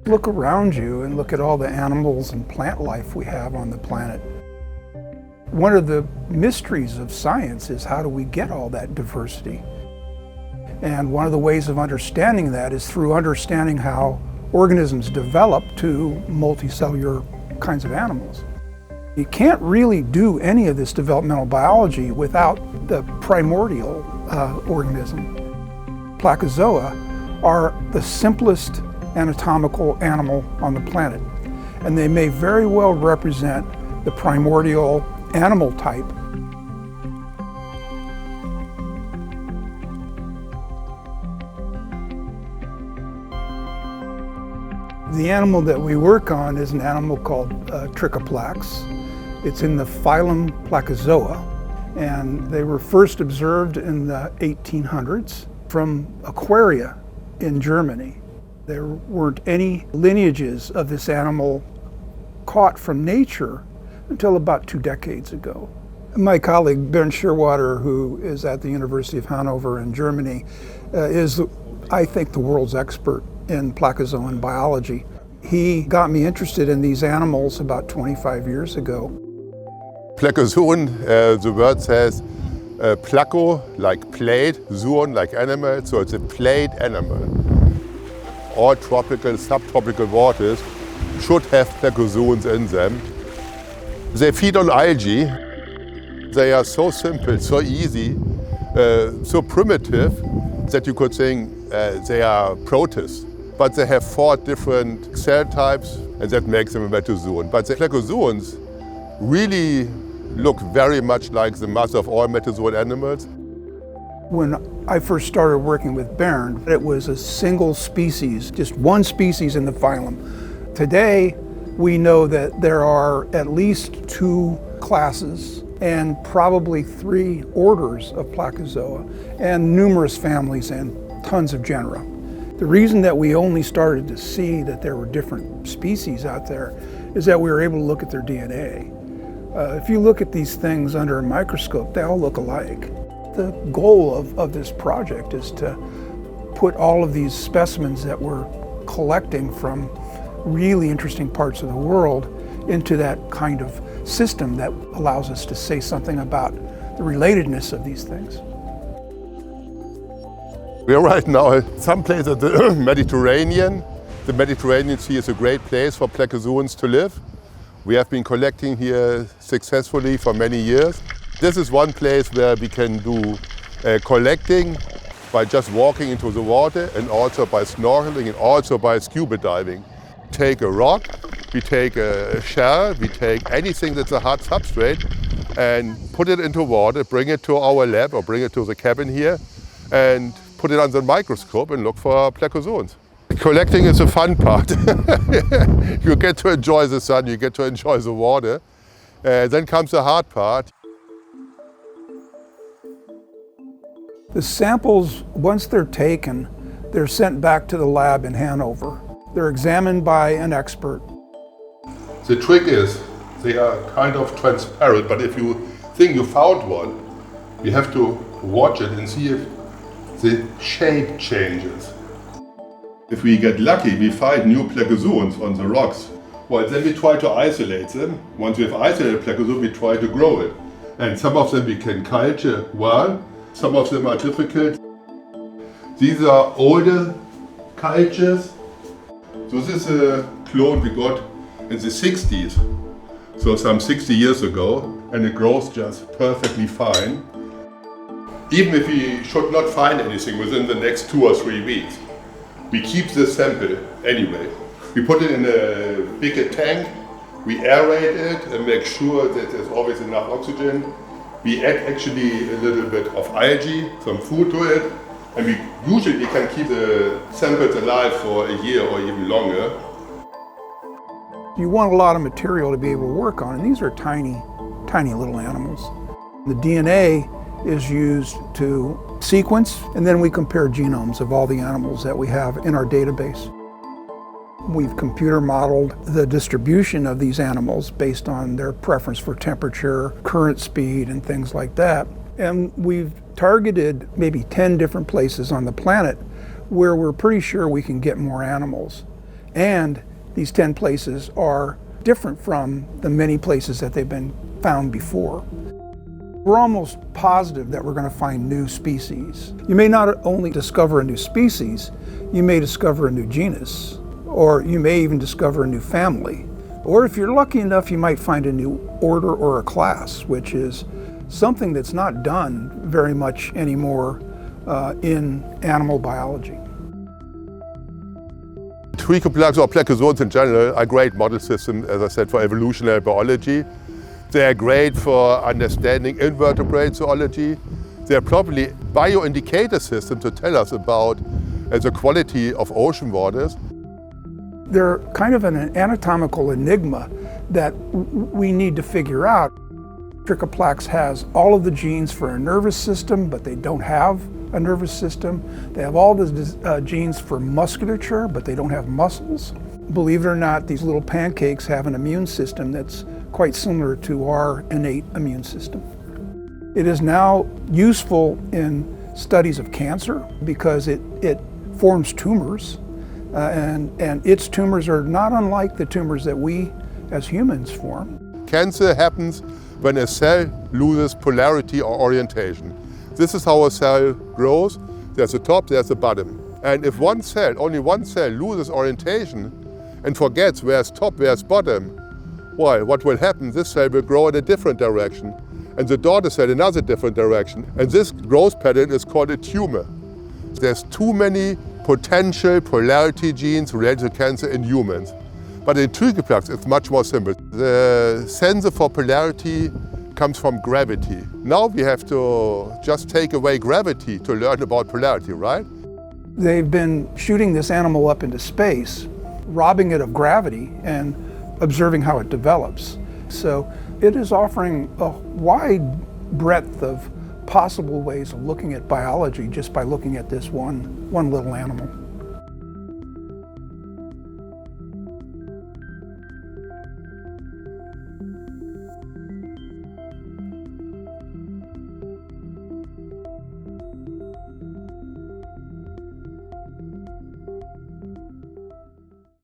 Look around you and look at all the animals and plant life we have on the planet. One of the mysteries of science is how do we get all that diversity? And one of the ways of understanding that is through understanding how organisms develop to multicellular kinds of animals. You can't really do any of this developmental biology without the primordial organism. Placozoa are the simplest anatomical animal on the planet, and they may very well represent the primordial animal type. The animal that we work on is an animal called Trichoplax. It's in the phylum Placozoa, and they were first observed in the 1800s from aquaria in Germany. There weren't any lineages of this animal caught from nature until about 2 decades ago. My colleague Bernd Schierwater, who is at the University of Hanover in Germany, is, I think, the world's expert in placozoan biology. He got me interested in these animals about 25 years ago. Placozoan, the word says placo, like plate, zoon, like animal, so it's a plate animal. All tropical, subtropical waters should have placozoans in them. They feed on algae. They are so simple, so easy, so primitive that you could think they are protists. But they have 4 different cell types, and that makes them a metazoan. But the placozoans really look very much like the mother of all metazoan animals. When I first started working with Bernd, it was a single species, just one species in the phylum. Today, we know that there are at least 2 classes and probably 3 orders of Placozoa and numerous families and tons of genera. The reason that we only started to see that there were different species out there is that we were able to look at their DNA. If you look at these things under a microscope, they all look alike. The goal of this project is to put all of these specimens that we're collecting from really interesting parts of the world into that kind of system that allows us to say something about the relatedness of these things. We are right now at some place at the Mediterranean. The Mediterranean Sea is a great place for placozoans to live. We have been collecting here successfully for many years. This is one place where we can do collecting by just walking into the water, and also by snorkeling, and also by scuba diving. Take a rock, we take a shell, we take anything that's a hard substrate and put it into water, bring it to our lab or bring it to the cabin here and put it under the microscope and look for placozoans. Collecting is a fun part. You get to enjoy the sun, you get to enjoy the water. Then comes the hard part. The samples, once they're taken, they're sent back to the lab in Hanover. They're examined by an expert. The trick is they are kind of transparent, but if you think you found one, you have to watch it and see if the shape changes. If we get lucky, we find new placozoans on the rocks. Well, then we try to isolate them. Once we have isolated placozoan, we try to grow it. And some of them we can culture well, some of them are difficult. These are older cultures. So this is a clone we got in the 60s, so some 60 years ago, and it grows just perfectly fine. Even if we should not find anything within the next 2 or 3 weeks, we keep this sample anyway. We put it in a bigger tank, we aerate it and make sure that there's always enough oxygen. We add actually a little bit of algae, some food to it, and we usually can keep the samples alive for a year or even longer. You want a lot of material to be able to work on, and these are tiny, tiny little animals. The DNA is used to sequence, and then we compare genomes of all the animals that we have in our database. We've computer modeled the distribution of these animals based on their preference for temperature, current speed, and things like that. And we've targeted maybe 10 different places on the planet where we're pretty sure we can get more animals. And these 10 places are different from the many places that they've been found before. We're almost positive that we're going to find new species. You may not only discover a new species, you may discover a new genus, or you may even discover a new family. Or if you're lucky enough, you might find a new order or a class, which is something that's not done very much anymore in animal biology. Trichoplax or Placozoans in general are great model systems, as I said, for evolutionary biology. They are great for understanding invertebrate zoology. They are probably bioindicator systems to tell us about the quality of ocean waters. They're kind of an anatomical enigma that we need to figure out. Trichoplax has all of the genes for a nervous system, but they don't have a nervous system. They have all the genes for musculature, but they don't have muscles. Believe it or not, these little pancakes have an immune system that's quite similar to our innate immune system. It is now useful in studies of cancer because it forms tumors, and its tumors are not unlike the tumors that we as humans form. Cancer happens when a cell loses polarity or orientation. This is how a cell grows. There's the top, there's the bottom. And if one cell, only one cell, loses orientation and forgets where's top, where's bottom, well, what will happen? This cell will grow in a different direction, and the daughter cell in another different direction. And this growth pattern is called a tumor. There's too many potential polarity genes related to cancer in humans. But in Trichoplax, it's much more simple. The sensor for polarity comes from gravity. Now we have to just take away gravity to learn about polarity, right? They've been shooting this animal up into space, robbing it of gravity, and observing how it develops. So it is offering a wide breadth of possible ways of looking at biology just by looking at this one little animal.